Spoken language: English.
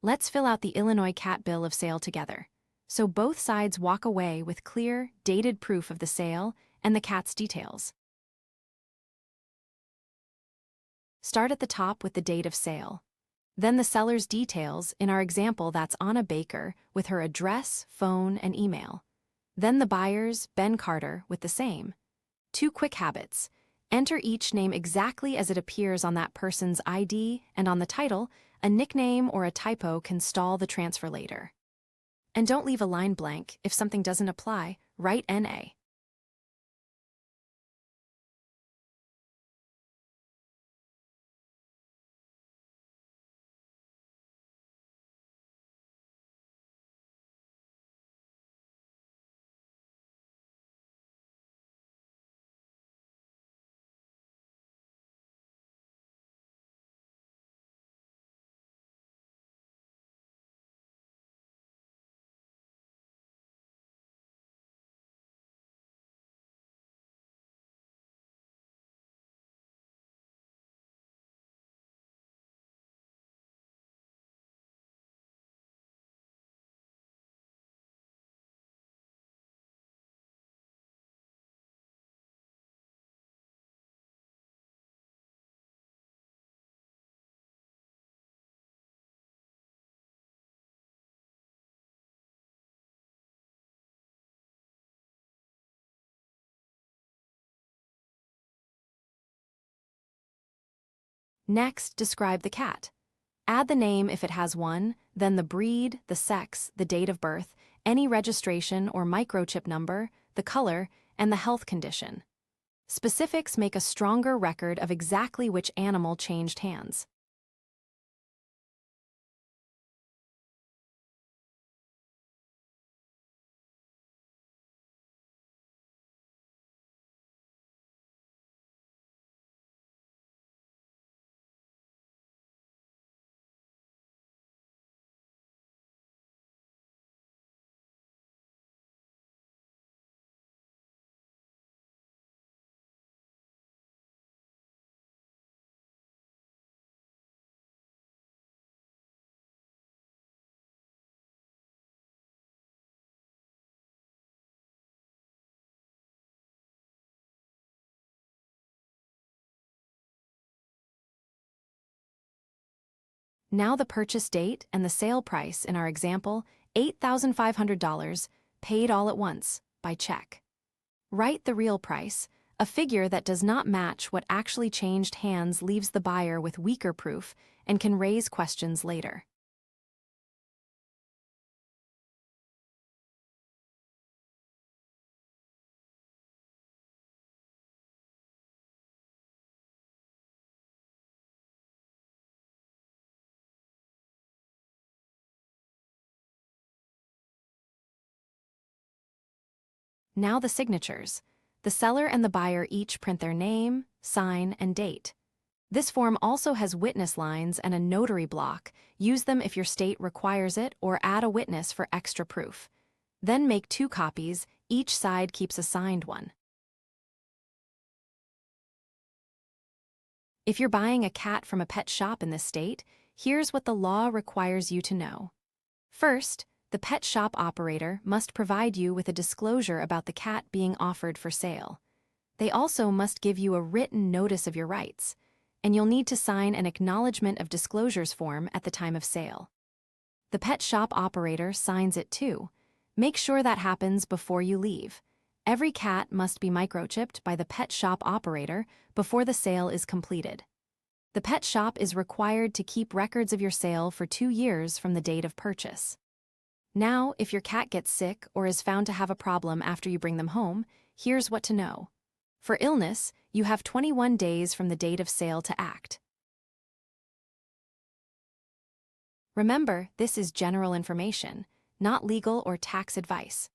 Let's fill out the Illinois cat bill of sale together, so both sides walk away with clear, dated proof of the sale and the cat's details. Start at the top with the date of sale. Then the seller's details, in our example that's Anna Baker, with her address, phone, and email. Then the buyer's, Ben Carter, with the same. 2 quick habits. Enter each name exactly as it appears on that person's ID, and on the title, a nickname or a typo can stall the transfer later. And don't leave a line blank. If something doesn't apply, write NA. Next, describe the cat. Add the name if it has one, then the breed, the sex, the date of birth, any registration or microchip number, the color, and the health condition. Specifics make a stronger record of exactly which animal changed hands. Now the purchase date and the sale price in our example, $8,500, paid all at once, by check. Write the real price. A figure that does not match what actually changed hands leaves the buyer with weaker proof and can raise questions later. Now the signatures. The seller and the buyer each print their name, sign, and date. This form also has witness lines and a notary block. Use them if your state requires it, or add a witness for extra proof. Then make 2 copies. Each side keeps a signed one. If you're buying a cat from a pet shop in this state, here's what the law requires you to know. First, the pet shop operator must provide you with a disclosure about the cat being offered for sale. They also must give you a written notice of your rights, and you'll need to sign an Acknowledgement of Disclosures form at the time of sale. The pet shop operator signs it too. Make sure that happens before you leave. Every cat must be microchipped by the pet shop operator before the sale is completed. The pet shop is required to keep records of your sale for 2 years from the date of purchase. Now, if your cat gets sick or is found to have a problem after you bring them home, here's what to know. For illness, you have 21 days from the date of sale to act. Remember, this is general information, not legal or tax advice.